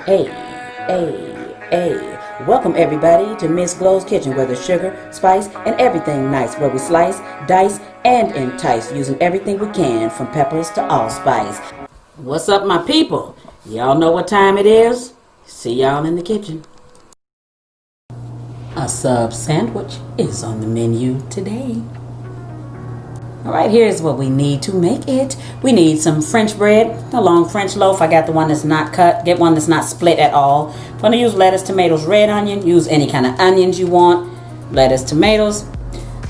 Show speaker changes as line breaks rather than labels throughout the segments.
Hey, hey. Welcome everybody to Miss Glow's Kitchen, where there's sugar, spice, and everything nice, where we slice, dice, and entice, using everything we can, from peppers to allspice. What's up, my people? Y'all know what time it is? See y'all in the kitchen. A sub sandwich is on the menu today. Alright, here's what we need to make it. We need some French bread, a long French loaf. I got the one that's not cut. Get one that's not split at all. If you want to use lettuce, tomatoes, red onion, use any kind of onions you want. Lettuce, tomatoes.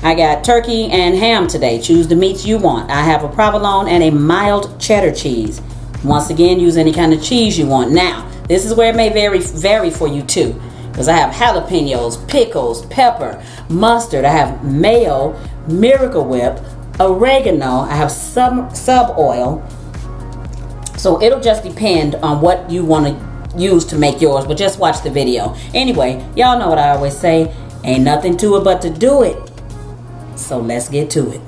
I got turkey and ham today. Choose the meats you want. I have a provolone and a mild cheddar cheese. Once again, use any kind of cheese you want. Now, this is where it may vary for you too, because I have jalapenos, pickles, pepper, mustard. I have mayo, Miracle Whip, oregano. I have some sub oil. So it'll just depend on what you want to use to make yours, but just watch the video. Anyway, y'all know what I always say, ain't nothing to it but to do it. So let's get to it.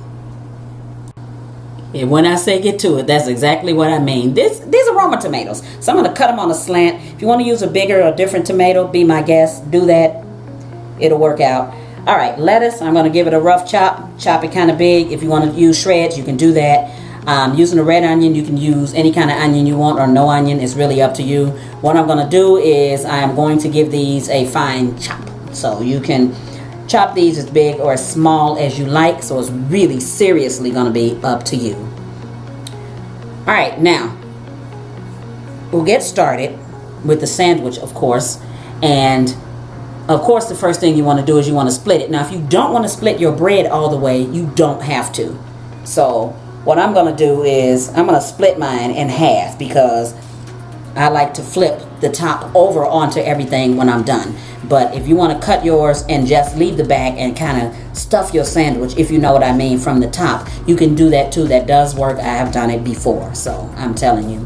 And when I say get to it, that's exactly what I mean. These are Roma tomatoes, so I'm going to cut them on a slant. If you want to use a bigger or different tomato, be my guest. Do that. It'll work out. All right, lettuce, I'm going to give it a rough chop it kind of big. If you want to use shreds, you can do that. Using a red onion, you can use any kind of onion you want, or no onion. It's really up to you. What I'm going to do is I am going to give these a fine chop. So you can chop these as big or as small as you like. So it's really seriously going to be up to you. All right, now we'll get started with the sandwich, of course. And of course, the first thing you want to do is you want to split it. Now, if you don't want to split your bread all the way, you don't have to. So what I'm going to do is I'm going to split mine in half, because I like to flip the top over onto everything when I'm done. But if you want to cut yours and just leave the back and kind of stuff your sandwich, if you know what I mean, from the top, you can do that too. That does work. I have done it before. So I'm telling you,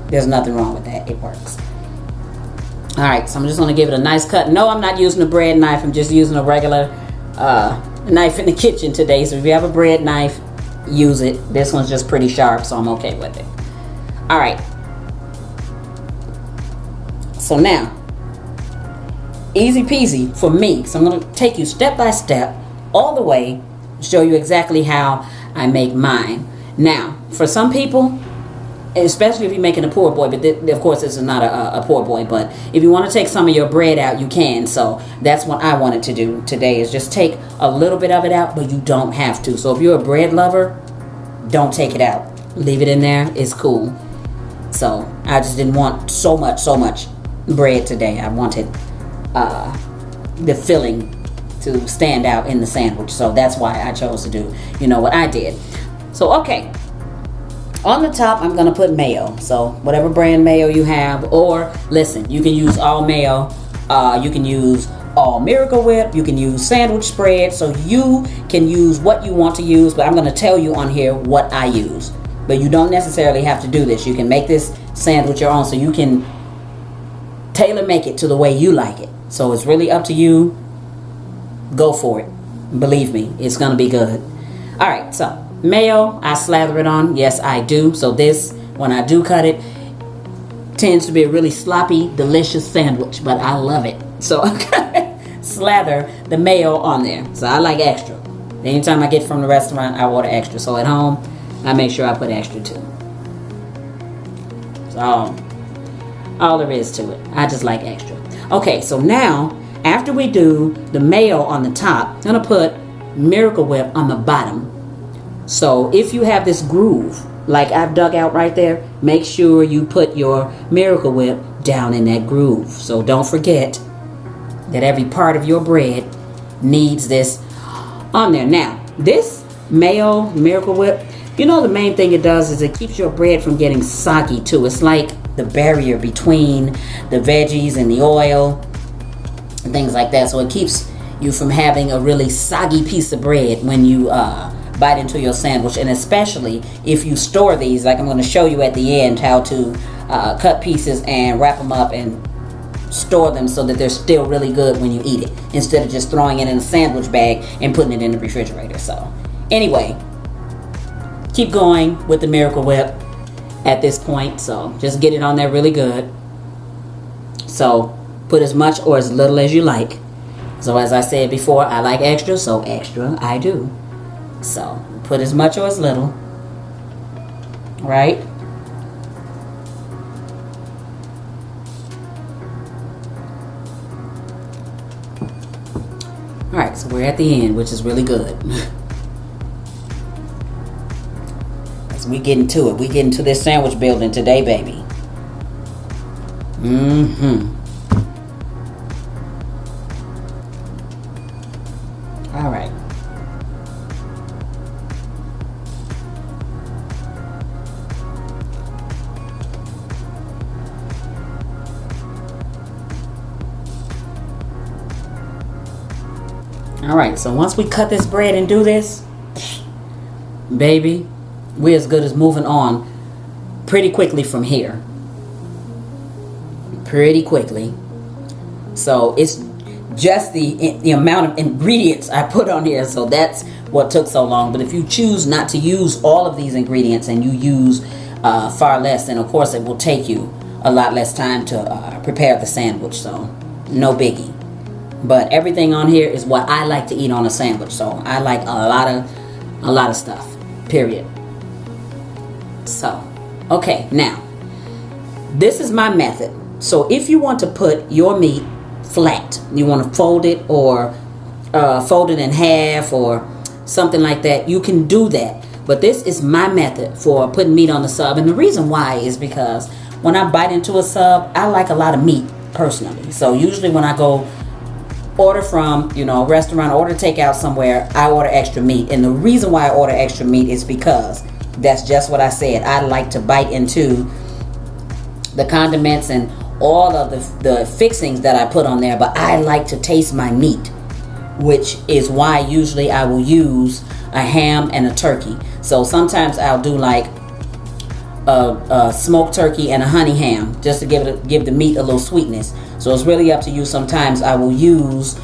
there's nothing wrong with that. It works. All right, so I'm just going to give it a nice cut. No, I'm not using a bread knife. I'm just using a regular knife in the kitchen today. So if you have a bread knife, use it. This one's just pretty sharp, so I'm okay with it. All right. So now, easy peasy for me. So I'm going to take you step by step all the way, show you exactly how I make mine. Now, for some people, especially if you're making a poor boy, but of course this is not a poor boy, but if you want to take some of your bread out, you can. So that's what I wanted to do today, is just take a little bit of it out, but you don't have to. So if you're a bread lover, don't take it out. Leave it in there. It's cool. So I just didn't want so much bread today. I wanted the filling to stand out in the sandwich. So that's why I chose to do, what I did. So, okay. On the top, I'm going to put mayo. So whatever brand mayo you have, or listen, you can use all mayo. You can use all Miracle Whip. You can use sandwich spread. So you can use what you want to use, but I'm going to tell you on here what I use. But you don't necessarily have to do this. You can make this sandwich your own, so you can tailor make it to the way you like it. So it's really up to you. Go for it. Believe me, it's going to be good. All right, so mayo, I slather it on. Yes, I do. So this, when I do cut it, tends to be a really sloppy, delicious sandwich, but I love it. So I slather the mayo on there. So I like extra. Anytime I get from the restaurant, I order extra. So at home, I make sure I put extra too. So all there is to it. I just like extra. Okay, so now, after we do the mayo on the top, I'm going to put Miracle Whip on the bottom. So if you have this groove, like I've dug out right there, make sure you put your Miracle Whip down in that groove. So don't forget that every part of your bread needs this on there. Now, this mayo, Miracle Whip, the main thing it does is it keeps your bread from getting soggy too. It's like the barrier between the veggies and the oil and things like that. So it keeps you from having a really soggy piece of bread when you bite into your sandwich. And especially if you store these, like I'm going to show you at the end how to cut pieces and wrap them up and store them so that they're still really good when you eat it, instead of just throwing it in a sandwich bag and putting it in the refrigerator. So anyway, keep going with the Miracle Whip at this point. So just get it on there really good. So put as much or as little as you like. So as I said before, I like extra, so extra I do. So put as much or as little, right? All right, so we're at the end, which is really good. As we get into it, we get into this sandwich building today, baby. All right. All right, so once we cut this bread and do this, baby, we're as good as moving on pretty quickly from here. Pretty quickly. So it's just the amount of ingredients I put on here, so that's what took so long. But if you choose not to use all of these ingredients and you use far less, then of course it will take you a lot less time to prepare the sandwich. So no biggie. But everything on here is what I like to eat on a sandwich. So I like a lot of stuff. Period. So, okay, now this is my method. So if you want to put your meat flat, you want to fold it or fold it in half or something like that, you can do that. But this is my method for putting meat on the sub. And the reason why is because when I bite into a sub, I like a lot of meat personally. So usually when I go order from, a restaurant, order takeout somewhere, I order extra meat. And the reason why I order extra meat is because that's just what I said. I like to bite into the condiments and all of the fixings that I put on there, but I like to taste my meat, which is why usually I will use a ham and a turkey. So sometimes I'll do like a smoked turkey and a honey ham just to give the meat a little sweetness. So it's really up to you. Sometimes I will use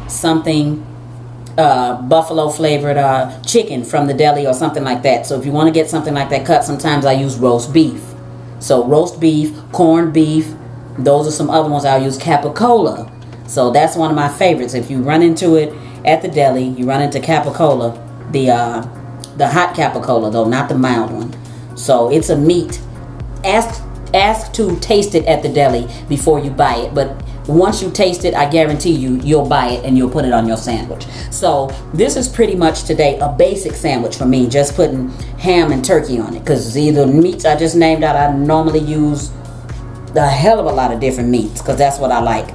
something buffalo flavored chicken from the deli or something like that. So if you want to get something like that cut, sometimes I use roast beef. So roast beef, corned beef, those are some other ones I'll use. Capicola. So that's one of my favorites. If you run into it at the deli, you run into Capicola, the hot Capicola though, not the mild one. So it's a meat. Ask to taste it at the deli before you buy it. But once you taste it, I guarantee you'll buy it and you'll put it on your sandwich. So this is pretty much today a basic sandwich for me, just putting ham and turkey on it. Because either meats I just named out, I normally use a hell of a lot of different meats because that's what I like.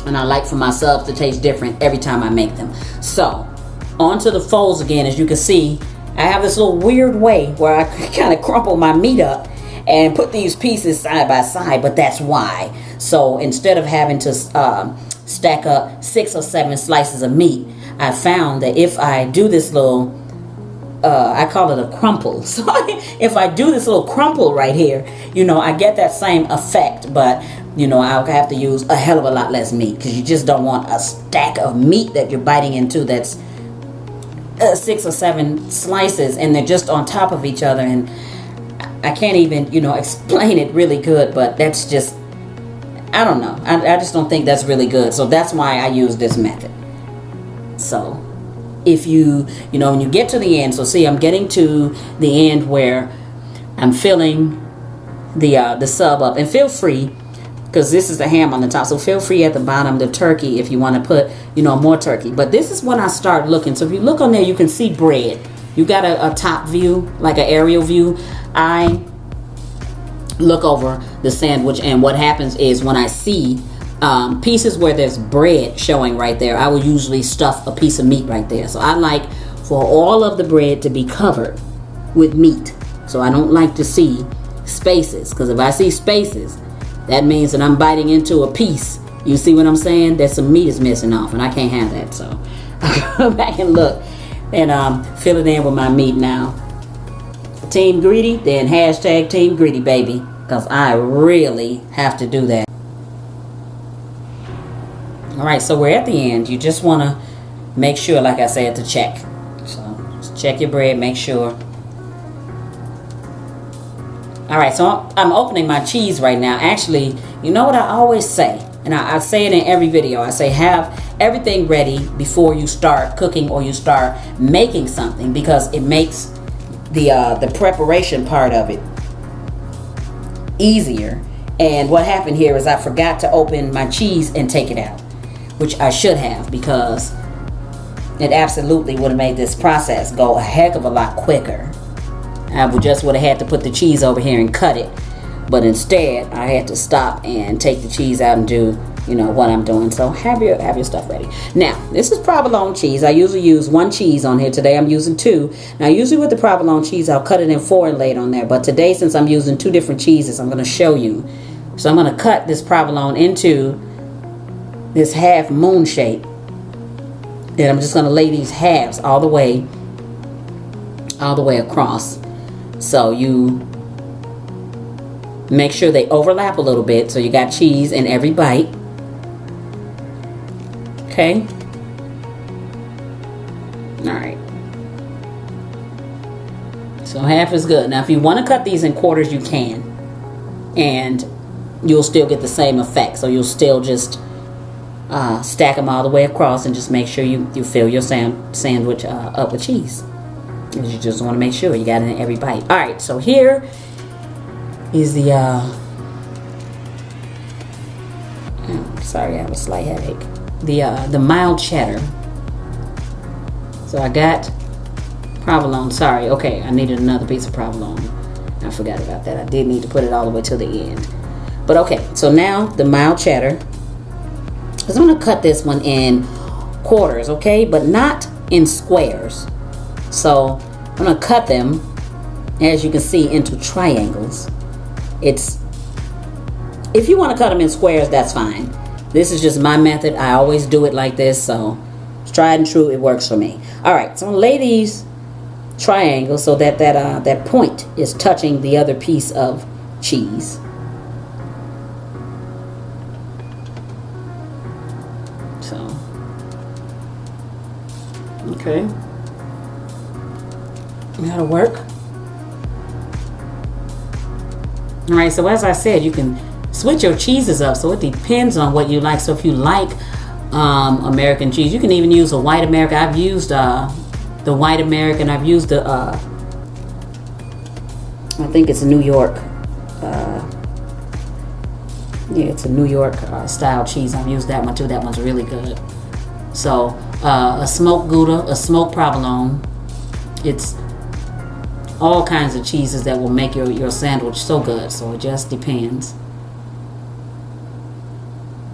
And I like for my subs to taste different every time I make them. So onto the folds again. As you can see, I have this little weird way where I kind of crumple my meat up and put these pieces side by side, but that's why. So instead of having to stack up 6 or 7 slices of meat, I found that if I do this little, I call it a crumple. So if I do this little crumple right here, I get that same effect, but I'll have to use a hell of a lot less meat because you just don't want a stack of meat that you're biting into that's 6 or 7 slices and they're just on top of each other, and I can't even explain it really good, but that's just, I don't know, I just don't think that's really good. So that's why I use this method. So if you when you get to the end, so see, I'm getting to the end where I'm filling the sub up, and feel free, because this is the ham on the top, so feel free at the bottom the turkey if you want to put more turkey. But this is when I start looking. So if you look on there, you can see bread. You got a top view, like an aerial view. I look over the sandwich, and what happens is when I see pieces where there's bread showing right there, I will usually stuff a piece of meat right there. So I like for all of the bread to be covered with meat. So I don't like to see spaces, because if I see spaces, that means that I'm biting into a piece. You see what I'm saying? That some meat is missing off, and I can't have that. So I go back and look and fill it in with my meat now. Team Greedy, then hashtag Team Greedy, baby, because I really have to do that. All right, so we're at the end. You just want to make sure, like I said, to check. So just check your bread, make sure. All right, so I'm opening my cheese right now. Actually, you know what I always say, and I say it in every video. I say have everything ready before you start cooking or you start making something, because it makes the preparation part of it easier. And what happened here is I forgot to open my cheese and take it out, which I should have, because it absolutely would have made this process go a heck of a lot quicker. I would have had to put the cheese over here and cut it, but instead I had to stop and take the cheese out and do, you know, what I'm doing. So have your stuff ready. Now, this is provolone cheese. I usually use 1 cheese on here. Today I'm using 2. Now, usually with the provolone cheese, I'll cut it in 4 and lay it on there. But today, since I'm using 2 different cheeses, I'm going to show you. So I'm going to cut this provolone into this half moon shape. And I'm just going to lay these halves all the way across. So you make sure they overlap a little bit, so you got cheese in every bite. Okay. All right. So half is good. Now, if you want to cut these in quarters, you can, and you'll still get the same effect. So you'll still just stack them all the way across, and just make sure you fill your sandwich up with cheese. You just want to make sure you got it in every bite. All right, so here is the sorry, I have a slight headache. The mild cheddar. So I got provolone. Sorry, okay, I needed another piece of provolone. I forgot about that. I did need to put it all the way to the end. But okay, so now the mild cheddar. I'm going to cut this one in quarters, okay, but not in squares. So I'm going to cut them, as you can see, into triangles. If you want to cut them in squares, that's fine. This is just my method. I always do it like this, so it's tried and true. It works for me. All right, so I'm going to lay these triangles so that that point is touching the other piece of cheese. So, okay. That'll work. All right, so as I said, you can switch your cheeses up, so it depends on what you like. So if you like American cheese, you can even use a white American. I've used the white American. I've used the I think it's New York. Yeah, it's a New York style cheese. I've used that one too. That one's really good. So a smoked Gouda, a smoked provolone. It's all kinds of cheeses that will make your sandwich so good. So it just depends.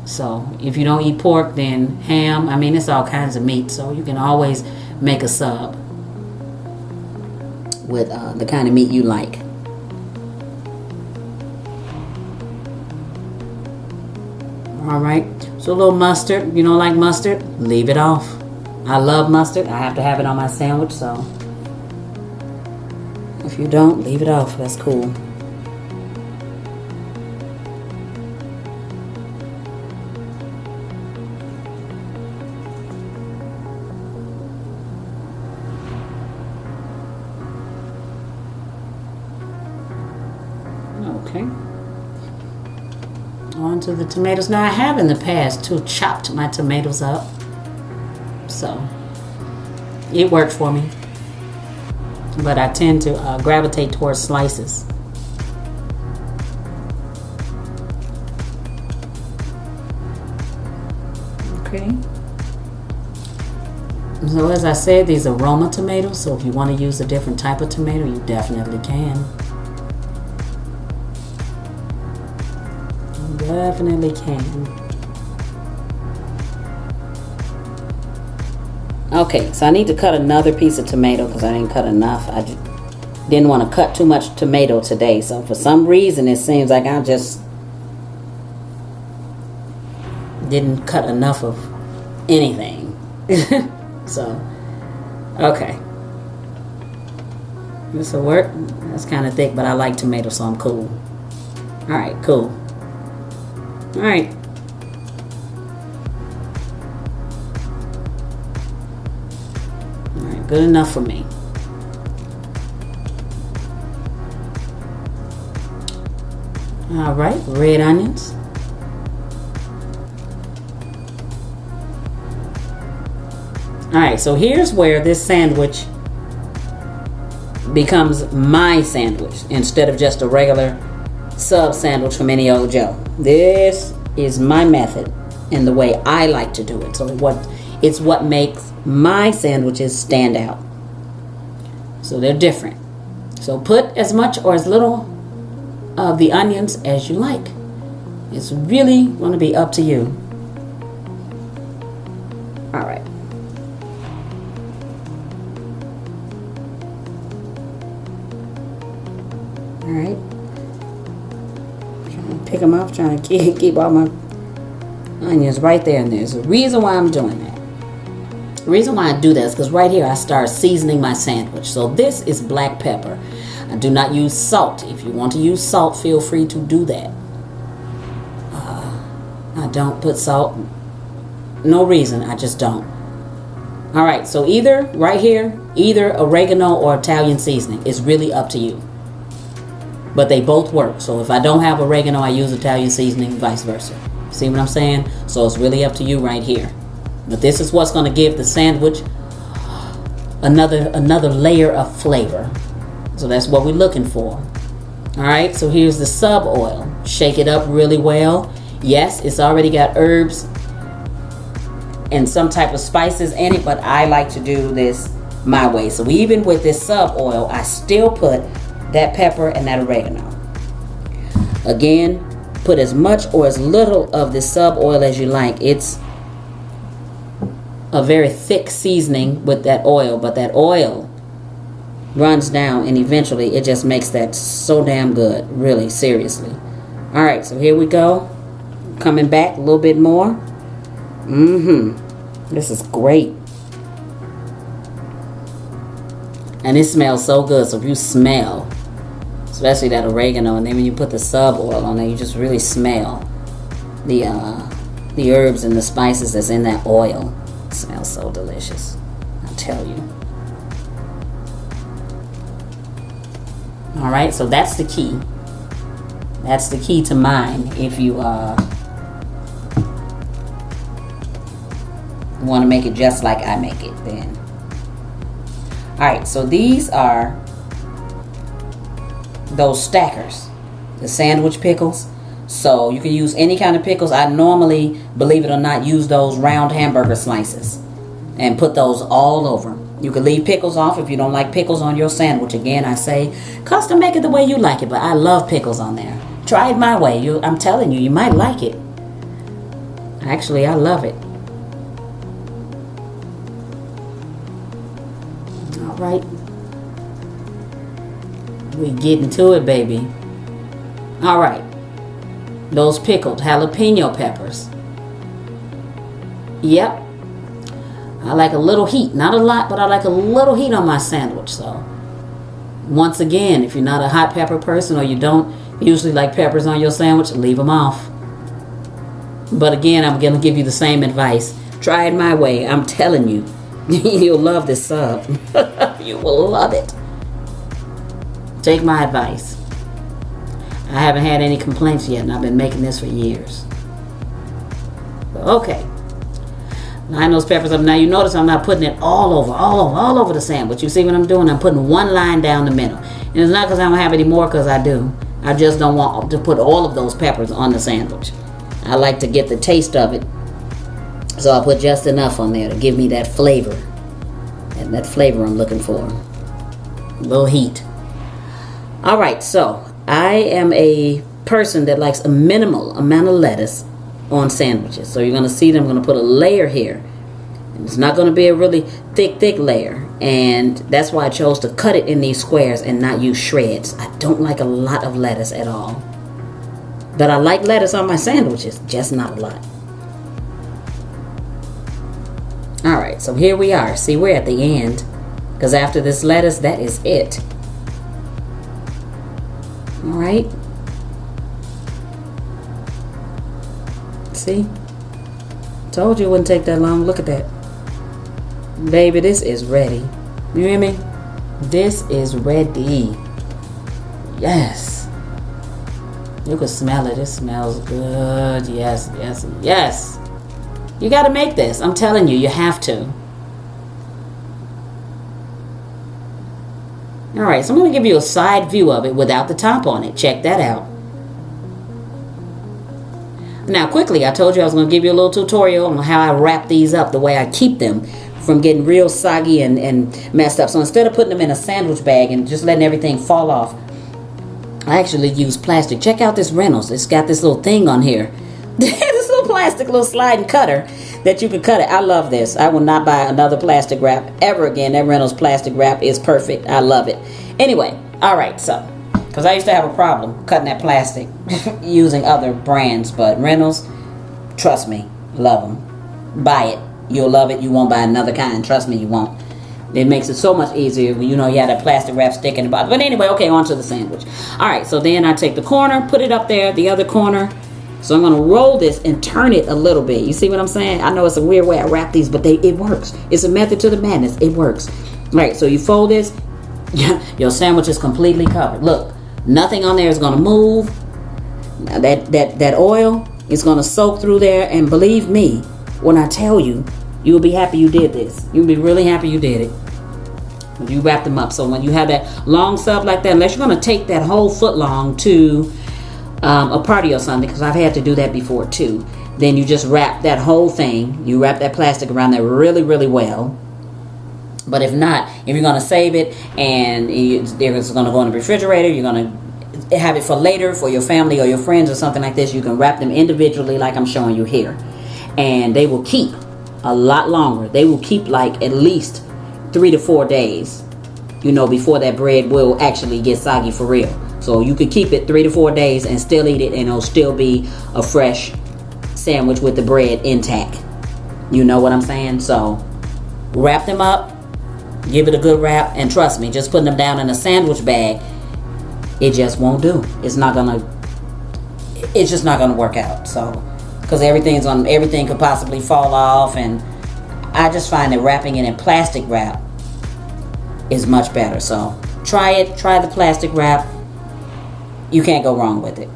So if you don't eat pork, then ham. I mean, it's all kinds of meat. So you can always make a sub with the kind of meat you like. All right. So a little mustard. You don't like mustard? Leave it off. I love mustard. I have to have it on my sandwich. So if you don't, leave it off. That's cool. Okay. On to the tomatoes. Now I have in the past too chopped my tomatoes up. So it worked for me. But I tend to gravitate towards slices. Okay. So as I said, these are Roma tomatoes. So if you want to use a different type of tomato, you definitely can. You definitely can. Okay, so I need to cut another piece of tomato because I didn't cut enough. I just didn't want to cut too much tomato today. So for some reason, it seems like I just didn't cut enough of anything. So, okay. This will work. That's kind of thick, but I like tomato, so I'm cool. All right, cool. All right. Good enough for me. All right, red onions. All right, so here's where this sandwich becomes my sandwich instead of just a regular sub sandwich from any old Joe. This is my method and the way I like to do it. So it's what makes my sandwiches stand out. So they're different. So put as much or as little of the onions as you like. It's really going to be up to you. All right. All right. Trying to pick them off, trying to keep all my onions right there. And there's a reason why I'm doing that. The reason why I do that is because right here I start seasoning my sandwich. So this is black pepper. I do not use salt. If you want to use salt, feel free to do that. I don't put salt. No reason. I just don't. All right. So either right here, either oregano or Italian seasoning. It's really up to you. But they both work. So if I don't have oregano, I use Italian seasoning, vice versa. See what I'm saying? So it's really up to you right here. But this is what's going to give the sandwich another layer of flavor. So that's what we're looking for. All right, so here's the sub oil. Shake it up really well. Yes, it's already got herbs and some type of spices in it, but I like to do this my way. So even with this sub oil, I still put that pepper and that oregano. Again, put as much or as little of the sub oil as you like. It's a very thick seasoning with that oil, but that oil runs down and eventually it just makes that so damn good. Really, seriously. All right, so here we go. Coming back a little bit more. This is great. And it smells so good. So if you smell, especially that oregano, and then when you put the sub oil on there, you just really smell the herbs and the spices that's in that oil. It smells so delicious, I'll tell you. All right, so that's the key. That's the key to mine. If you want to make it just like I make it, then. All right, so these are those stackers, the sandwich pickles. So you can use any kind of pickles. I normally, believe it or not, use those round hamburger slices and put those all over. You can leave pickles off if you don't like pickles on your sandwich. Again, I say custom make it the way you like it, but I love pickles on there. Try it my way. I'm telling you, you might like it. Actually, I love it. All right. We getting to it, baby. All right. Those pickled jalapeno peppers. Yep. I like a little heat. Not a lot, but I like a little heat on my sandwich. So, once again, if you're not a hot pepper person or you don't usually like peppers on your sandwich, leave them off. But again, I'm going to give you the same advice. Try it my way. I'm telling you. You'll love this sub. You will love it. Take my advice. I haven't had any complaints yet, and I've been making this for years. Okay. Line those peppers up. Now you notice I'm not putting it all over the sandwich. You see what I'm doing? I'm putting one line down the middle. And it's not because I don't have any more, because I do. I just don't want to put all of those peppers on the sandwich. I like to get the taste of it. So I put just enough on there to give me that flavor. And that flavor I'm looking for. A little heat. Alright, so I am a person that likes a minimal amount of lettuce on sandwiches. So you're going to see that I'm going to put a layer here. And it's not going to be a really thick layer. And that's why I chose to cut it in these squares and not use shreds. I don't like a lot of lettuce at all. But I like lettuce on my sandwiches, just not a lot. Alright, so here we are. See, we're at the end. Because after this lettuce, that is it. Alright. See? Told you it wouldn't take that long. Look at that. Baby, this is ready. You hear me? This is ready. Yes. You can smell it. It smells good. Yes, yes, yes. You got to make this. I'm telling you, you have to. All right, so I'm going to give you a side view of it without the top on it. Check that out. Now, quickly, I told you I was going to give you a little tutorial on how I wrap these up, the way I keep them from getting real soggy and messed up. So instead of putting them in a sandwich bag and just letting everything fall off, I actually use plastic. Check out this Reynolds. It's got this little thing on here. This little plastic, little sliding cutter that you can cut it. I love this. I will not buy another plastic wrap ever again. That Reynolds plastic wrap is perfect. I love it. Anyway, all right, so, because I used to have a problem cutting that plastic using other brands, but Reynolds, trust me, love them. Buy it. You'll love it. You won't buy another kind. Trust me, you won't. It makes it so much easier when you know you have that plastic wrap stick in the bottom. But anyway, okay, on to the sandwich. All right, so then I take the corner, put it up there, the other corner. So I'm going to roll this and turn it a little bit. You see what I'm saying? I know it's a weird way I wrap these, but it works. It's a method to the madness. It works. All right, so you fold this. Your sandwich is completely covered. Look, nothing on there is going to move. Now that oil is going to soak through there. And believe me, when I tell you, you'll be happy you did this. You'll be really happy you did it. You wrap them up. So when you have that long sub like that, unless you're going to take that whole foot long to a party or something, because I've had to do that before too, then you just wrap that whole thing. You wrap that plastic around there really, really well. But if not, if you're going to save it and it's going to go in the refrigerator, you're going to have it for later for your family or your friends or something like this, you can wrap them individually like I'm showing you here. And they will keep a lot longer. They will keep like at least 3 to 4 days, you know, before that bread will actually get soggy for real. So you could keep it 3 to 4 days and still eat it, and it'll still be a fresh sandwich with the bread intact. You know what I'm saying? So wrap them up, give it a good wrap, and trust me, just putting them down in a sandwich bag, it just won't do. It's just not gonna work out. So, because everything could possibly fall off, and I just find that wrapping it in plastic wrap is much better. So try it. Try the plastic wrap. You can't go wrong with it.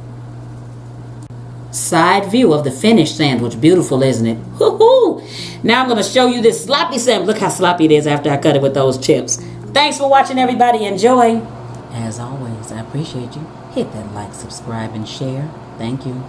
Side view of the finished sandwich. Beautiful, isn't it? Woo-hoo! Now I'm going to show you this sloppy sandwich. Look how sloppy it is after I cut it with those chips. Thanks for watching, everybody. Enjoy. As always, I appreciate you. Hit that like, subscribe, and share. Thank you.